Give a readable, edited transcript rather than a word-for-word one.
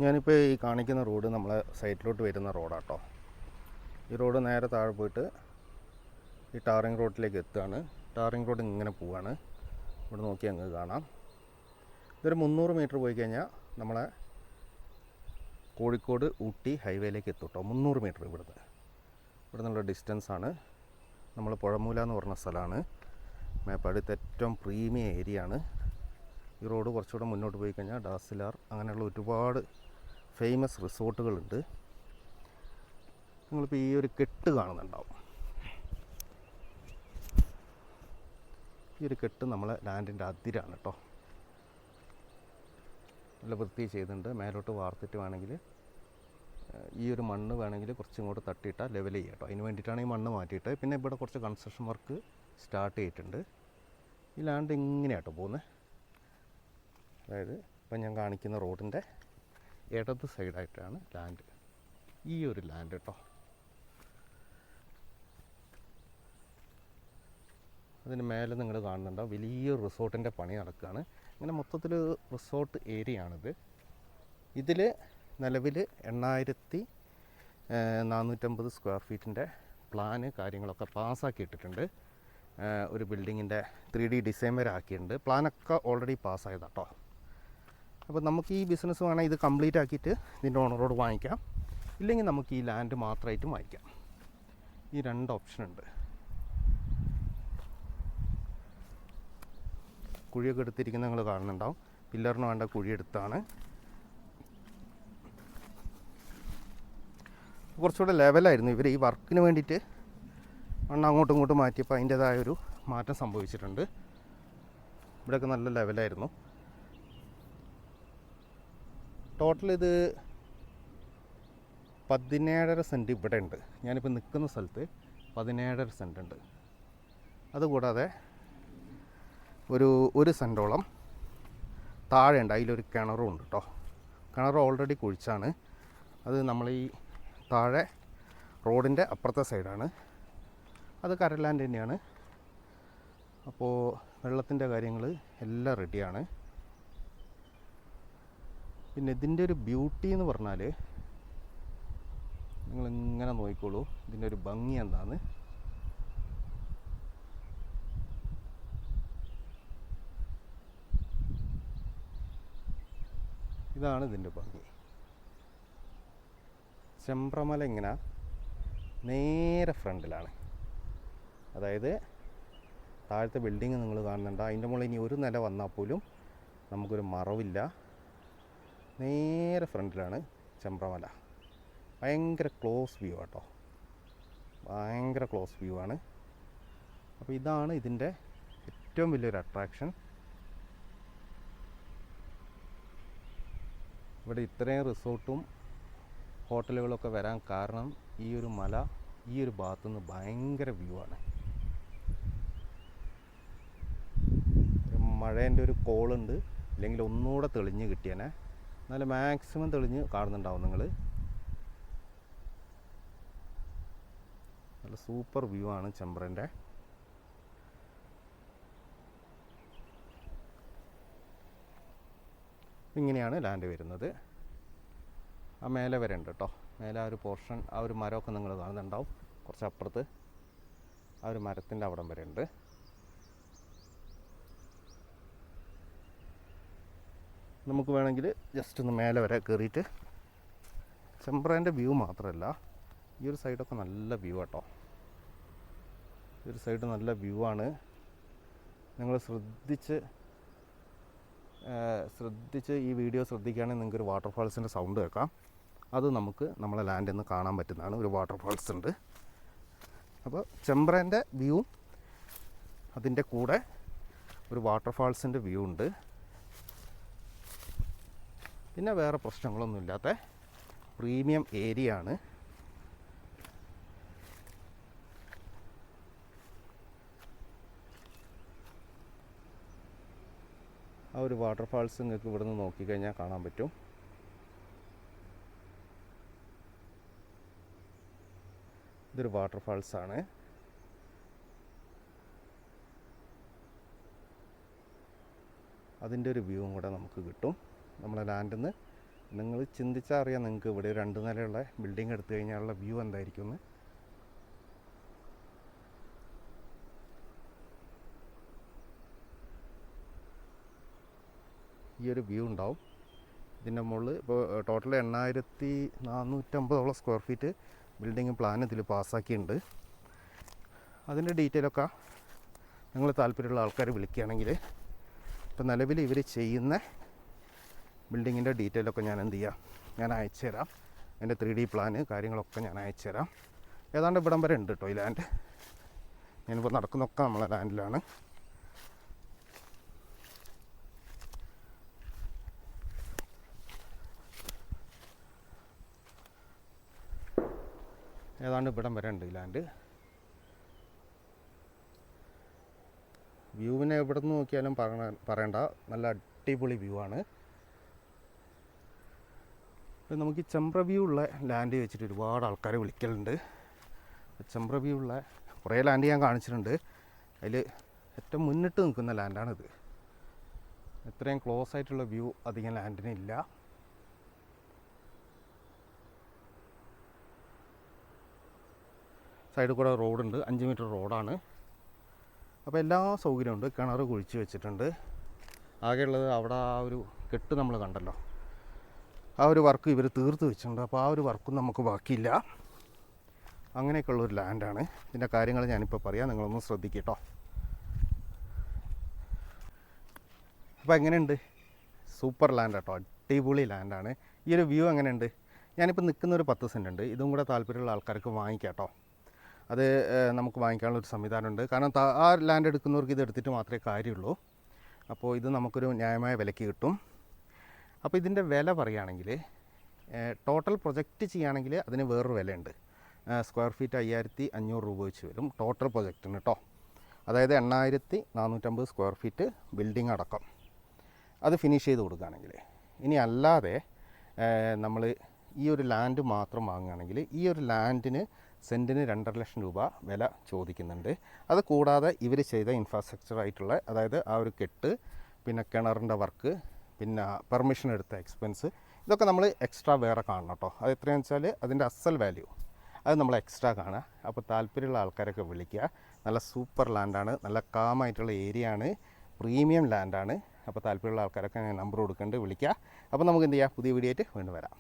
ഞാനിപ്പോൾ ഈ കാണിക്കുന്ന റോഡ് നമ്മളെ സൈറ്റിലോട്ട് വരുന്ന റോഡാട്ടോ. ഈ റോഡ് നേരെ താഴെ പോയിട്ട് ഈ ടാറിങ് റോഡിലേക്ക് എത്തുകയാണ്. ടാറിങ് റോഡ് ഇങ്ങനെ പോവുകയാണ്. ഇവിടെ നോക്കി അങ്ങ് കാണാം. ഇതൊരു 300 മീറ്റർ പോയി കഴിഞ്ഞാൽ നമ്മളെ കോഴിക്കോട് ഊട്ടി ഹൈവേയിലേക്ക് എത്തും കേട്ടോ. 300 മീറ്റർ ഇവിടെ നിന്നുള്ള ഡിസ്റ്റൻസാണ്. നമ്മൾ പുഴമൂല എന്ന് പറഞ്ഞ സ്ഥലമാണ്. മേപ്പാടിത്തെ ഏറ്റവും പ്രീമിയം ഏരിയ ആണ്. ഈ റോഡ് കുറച്ചുകൂടെ മുന്നോട്ട് പോയി കഴിഞ്ഞാൽ ഡാസിലാർ അങ്ങനെയുള്ള ഒരുപാട് ഫേമസ് റിസോർട്ടുകളുണ്ട്. നിങ്ങളിപ്പോൾ ഈ ഒരു കെട്ട് കാണുന്നുണ്ടാവും. ഈ ഒരു കെട്ട് നമ്മളെ ലാൻഡിൻ്റെ അതിരാണ് കേട്ടോ. നല്ല വൃത്തി ചെയ്തിട്ടുണ്ട്. മേലോട്ട് വാർത്തിട്ട് വേണമെങ്കിൽ ഈ ഒരു മണ്ണ് വേണമെങ്കിൽ കുറച്ചും കൂടെ തട്ടിയിട്ടാൽ ലെവൽ ചെയ്യുക കേട്ടോ. അതിന് വേണ്ടിയിട്ടാണ് ഈ മണ്ണ് മാറ്റിയിട്ട്. പിന്നെ ഇവിടെ കുറച്ച് കൺസ്ട്രക്ഷൻ വർക്ക് സ്റ്റാർട്ട് ചെയ്തിട്ടുണ്ട്. ഈ ലാൻഡ് ഇങ്ങനെയാട്ടോ പോകുന്നത്. അതായത് ഇപ്പം ഞാൻ കാണിക്കുന്ന റോഡിൻ്റെ ഇടത് സൈഡായിട്ടാണ് ലാൻഡ്. ഈ ഒരു ലാൻഡ് കേട്ടോ. അതിന് മേലെ നിങ്ങൾ കാണുന്നുണ്ടാവും വലിയൊരു റിസോർട്ടിൻ്റെ പണി നടക്കുകയാണ്. ഇങ്ങനെ മൊത്തത്തിൽ റിസോർട്ട് ഏരിയ ആണിത്. ഇതിൽ നിലവിൽ 8450 സ്ക്വയർ ഫീറ്റിൻ്റെ പ്ലാന് കാര്യങ്ങളൊക്കെ പാസ്സാക്കി ഇട്ടിട്ടുണ്ട്. ഒരു ബിൽഡിങ്ങിൻ്റെ 3D ഡിസൈൻ വരെ ആക്കിയിട്ടുണ്ട്. പ്ലാനൊക്കെ ഓൾറെഡി പാസ്സായതാട്ടോ. അപ്പോൾ നമുക്ക് ഈ ബിസിനസ് വേണം ഇത് കംപ്ലീറ്റ് ആക്കിയിട്ട് ഇതിൻ്റെ ഓണറോട് വാങ്ങിക്കാം. ഇല്ലെങ്കിൽ നമുക്ക് ഈ ലാൻഡ് മാത്രമായിട്ടും വാങ്ങിക്കാം. ഈ 2 ഓപ്ഷൻ ഉണ്ട്. കുഴിയൊക്കെ എടുത്തിരിക്കുന്ന നിങ്ങൾ കാണുന്നുണ്ടാവും. പില്ലറിന് വേണ്ട കുഴിയെടുത്താണ്. കുറച്ചുകൂടെ ലെവലായിരുന്നു. ഇവർ ഈ വർക്കിന് വേണ്ടിയിട്ട് മണ്ണ് അങ്ങോട്ടും ഇങ്ങോട്ടും മാറ്റിയപ്പോൾ അതിൻ്റേതായൊരു മാറ്റം സംഭവിച്ചിട്ടുണ്ട്. ഇവിടെയൊക്കെ നല്ല ലെവലായിരുന്നു. ടോട്ടൽ ഇത് 17.5 സെൻറ്റ് ഇവിടെ ഉണ്ട്. ഞാനിപ്പോൾ നിൽക്കുന്ന സ്ഥലത്ത് 17.5 സെൻറ്റ് ഉണ്ട്. അതുകൂടാതെ ഒരു സെൻറ്റോളം താഴെ ഉണ്ട്. അതിലൊരു കിണറും ഉണ്ട് കേട്ടോ. കിണർ ഓൾറെഡി കുഴിച്ചാണ്. അത് നമ്മൾ ഈ താഴെ റോഡിൻ്റെ അപ്പുറത്തെ സൈഡാണ്. അത് കരലാൻഡ് തന്നെയാണ്. അപ്പോൾ വെള്ളത്തിൻ്റെ കാര്യങ്ങൾ എല്ലാം റെഡിയാണ്. പിന്നെ ഇതിൻ്റെ ഒരു ബ്യൂട്ടി എന്ന് പറഞ്ഞാൽ നിങ്ങളിങ്ങനെ നോക്കിക്കോളൂ. ഇതിൻ്റെ ഒരു ഭംഗി എന്താണ്. ഇതാണ് ഇതിൻ്റെ ഭംഗി. ചെമ്പ്രമല ഇങ്ങനെ നേരെ ഫ്രണ്ടിലാണ്. അതായത് താഴത്തെ ബിൽഡിങ് നിങ്ങൾ കാണുന്നുണ്ട്. അതിൻ്റെ മുകളിൽ ഇനി ഒരു നില വന്നാൽ പോലും നമുക്കൊരു മറവില്ല. നേരെ ഫ്രണ്ടിലാണ് ചെമ്പ്രമല. ഭയങ്കര ക്ലോസ് വ്യൂ ആട്ടോ. ഭയങ്കര ക്ലോസ് വ്യൂ ആണ്. അപ്പോൾ ഇതാണ് ഇതിൻ്റെ ഏറ്റവും വലിയൊരു അട്രാക്ഷൻ. ഇവിടെ ഇത്രയും റിസോർട്ടും ഹോട്ടലുകളൊക്കെ വരാൻ കാരണം ഈ ഒരു മല ഈ ഒരു ഭാഗത്തുനിന്ന് ഭയങ്കര വ്യൂ ആണ്. മഴേൻ്റെ ഒരു കോളുണ്ട്. ഇല്ലെങ്കിൽ ഒന്നുകൂടെ തെളിഞ്ഞ് കിട്ടിയേനെ. എന്നാലും മാക്സിമം തെളിഞ്ഞ് കാണുന്നുണ്ടാവും നിങ്ങൾ. നല്ല സൂപ്പർ വ്യൂ ആണ് ചെമ്പ്രൻ്റെ. ഇങ്ങനെയാണ് ലാൻഡ് വരുന്നത്. ആ മേലെ വരെ ഉണ്ട് കേട്ടോ. മേലെ ആ ഒരു പോർഷൻ, ആ ഒരു മരമൊക്കെ നിങ്ങൾ കാണുന്നുണ്ടാവും. കുറച്ച് അപ്പുറത്ത് ആ ഒരു മരത്തിൻ്റെ അവിടം വരെ ഉണ്ട്. നമുക്ക് വേണമെങ്കിൽ ജസ്റ്റ് ഒന്ന് മേലെ വരെ കയറിയിട്ട് ചെമ്പ്രേൻ്റെ വ്യൂ മാത്രമല്ല ഈ ഒരു സൈഡൊക്കെ നല്ല വ്യൂ കേട്ടോ. ഈ ഒരു സൈഡ് നല്ല വ്യൂ ആണ്. നിങ്ങൾ ശ്രദ്ധിച്ച് ഈ വീഡിയോ ശ്രദ്ധിക്കുകയാണെങ്കിൽ നിങ്ങൾക്കൊരു വാട്ടർഫാൾസിൻ്റെ സൗണ്ട് കേൾക്കാം. അത് നമുക്ക് നമ്മളെ ലാൻഡിൽ നിന്ന് കാണാൻ പറ്റുന്നതാണ്. ഒരു വാട്ടർഫാൾസ് ഉണ്ട്. അപ്പോൾ ചെമ്പ്രേൻ്റെ വ്യൂ അതിൻ്റെ കൂടെ ഒരു വാട്ടർഫാൾസിൻ്റെ വ്യൂ ഉണ്ട്. പിന്നെ വേറെ പ്രശ്നങ്ങളൊന്നുമില്ലാത്ത പ്രീമിയം ഏരിയ ആണ്. ആ ഒരു വാട്ടർഫാൾസ് നിങ്ങൾക്ക് ഇവിടെ നിന്ന് നോക്കിക്കഴിഞ്ഞാൽ കാണാൻ പറ്റും. ഇതൊരു വാട്ടർഫാൾസാണ്. അതിൻ്റെ ഒരു വ്യൂവും കൂടെ നമുക്ക് കിട്ടും. നമ്മളെ ലാൻഡിൽ നിന്ന് നിങ്ങൾ ചിന്തിച്ചാൽ അറിയാം നിങ്ങൾക്ക് ഇവിടെ 2 നിലയുള്ള ബിൽഡിംഗ് എടുത്തു കഴിഞ്ഞാലുള്ള വ്യൂ എന്തായിരിക്കും എന്ന്. ഈ ഒരു വ്യൂ ഉണ്ടാവും. ഇതിൻ്റെ മുകളിൽ ഇപ്പോൾ total 8450 square feet building plan ഇതിൽ പാസ്സാക്കിയിട്ടുണ്ട്. അതിൻ്റെ ഡീറ്റെയിലൊക്കെ നിങ്ങൾ താല്പര്യമുള്ള ആൾക്കാർ വിളിക്കുകയാണെങ്കിൽ, ഇപ്പോൾ നിലവിൽ ഇവർ ചെയ്യുന്ന ബിൽഡിങ്ങിൻ്റെ ഡീറ്റെയിലൊക്കെ ഞാൻ എന്ത് ചെയ്യാം, ഞാൻ അയച്ചു തരാം. അതിൻ്റെ 3D പ്ലാന് കാര്യങ്ങളൊക്കെ ഞാൻ അയച്ചു തരാം. ഏതാണ്ട് ഇവിടം വരെ ഉണ്ട് കേട്ടോ ഈ ലാൻഡ്. ഞാനിപ്പോൾ നടക്കുന്നൊക്കെ നമ്മളെ ലാൻഡിലാണ്. ഏതാണ്ട് ഇവിടം വരെ ഉണ്ട് ഈ ലാൻഡ്. വ്യൂവിനെ എവിടെ നിന്ന് നോക്കിയാലും പറയണ്ട, നല്ല അടിപൊളി വ്യൂ ആണ്. നമുക്ക് ഈ ചെമ്പ്ര വ്യൂ ഉള്ള ലാൻഡ് വെച്ചിട്ട് ഒരുപാട് ആൾക്കാരെ വിളിക്കലുണ്ട്. ചെമ്പ്ര വ്യൂ ഉള്ള കുറേ ലാൻഡ് ഞാൻ കാണിച്ചിട്ടുണ്ട്. അതിൽ ഏറ്റവും മുന്നിട്ട് നിൽക്കുന്ന ലാൻഡാണിത്. ഇത്രയും ക്ലോസ് ആയിട്ടുള്ള വ്യൂ അധികം ലാൻഡിനില്ല. സൈഡിൽ കൂടെ റോഡുണ്ട്, 5 മീറ്റർ റോഡാണ്. അപ്പോൾ എല്ലാ സൗകര്യമുണ്ട്. കിണർ കുഴിച്ച് വെച്ചിട്ടുണ്ട്. ആകെയുള്ളത് അവിടെ ആ ഒരു കെട്ട് നമ്മൾ കണ്ടല്ലോ, ആ ഒരു വർക്ക് ഇവർ തീർത്ത് വെച്ചിട്ടുണ്ട്. അപ്പോൾ ആ ഒരു വർക്കും നമുക്ക് ബാക്കിയില്ല. അങ്ങനെയൊക്കെയുള്ളൊരു ലാൻഡാണ്. ഇതിൻ്റെ കാര്യങ്ങൾ ഞാനിപ്പോൾ പറയാം, നിങ്ങളൊന്ന് ശ്രദ്ധിക്കട്ടോ. അപ്പോൾ എങ്ങനെയുണ്ട്? സൂപ്പർ ലാൻഡ് കേട്ടോ, അടിപൊളി ലാൻഡാണ്. ഈ ഒരു വ്യൂ എങ്ങനെയുണ്ട്? ഞാനിപ്പോൾ നിൽക്കുന്ന ഒരു 10 സെൻറ്റ് ഉണ്ട്. ഇതും കൂടെ താല്പര്യമുള്ള ആൾക്കാർക്ക് വാങ്ങിക്കാം കേട്ടോ. അത് നമുക്ക് വാങ്ങിക്കാനുള്ളൊരു സംവിധാനമുണ്ട്. കാരണം ആ ലാൻഡ് എടുക്കുന്നവർക്ക് ഇത് എടുത്തിട്ട് മാത്രമേ കാര്യമുള്ളൂ. അപ്പോൾ ഇത് നമുക്കൊരു ന്യായമായ വിലയ്ക്ക് കിട്ടും. അപ്പോൾ ഇതിൻ്റെ വില പറയുകയാണെങ്കിൽ, ടോട്ടൽ പ്രൊജക്റ്റ് ചെയ്യുകയാണെങ്കിൽ അതിന് വേറൊരു വിലയുണ്ട്. സ്ക്വയർ ഫീറ്റ് 5500 രൂപ വെച്ച് വരും ടോട്ടൽ പ്രൊജക്റ്റിന് കേട്ടോ. അതായത് 8450 സ്ക്വയർ ഫീറ്റ് ബിൽഡിംഗ് അടക്കം അത് ഫിനിഷ് ചെയ്ത് കൊടുക്കുകയാണെങ്കിൽ. ഇനി അല്ലാതെ നമ്മൾ ഈ ഒരു ലാൻഡ് മാത്രം വാങ്ങുകയാണെങ്കിൽ ഈ ഒരു ലാൻഡിന് സെൻറ്റിന് 2.5 ലക്ഷം രൂപ വില ചോദിക്കുന്നുണ്ട്. അത് കൂടാതെ ഇവർ ചെയ്ത ഇൻഫ്രാസ്ട്രക്ചർ ആയിട്ടുള്ള, അതായത് ആ ഒരു കെട്ട്, പിന്നെ കിണറിൻ്റെ വർക്ക്, പിന്നെ പെർമിഷൻ എടുത്ത എക്സ്പെൻസ്, ഇതൊക്കെ നമ്മൾ എക്സ്ട്രാ വേറെ കാണണം കേട്ടോ. അത് എത്രയാണെന്ന് വെച്ചാൽ അതിൻ്റെ അസൽ വാല്യൂ അത് നമ്മൾ എക്സ്ട്രാ കാണുക. അപ്പോൾ താല്പര്യമുള്ള ആൾക്കാരൊക്കെ വിളിക്കുക. നല്ല സൂപ്പർ ലാൻഡാണ്, നല്ല കാമായിട്ടുള്ള ഏരിയ ആണ്, പ്രീമിയം ലാൻഡാണ്. അപ്പോൾ താല്പര്യമുള്ള ആൾക്കാരൊക്കെ ഞാൻ നമ്പർ കൊടുക്കുന്നുണ്ട്, വിളിക്കുക. അപ്പോൾ നമുക്ക് എന്ത് ചെയ്യാം, പുതിയ വീഡിയോ ആയിട്ട് വീണ്ടും വരാം.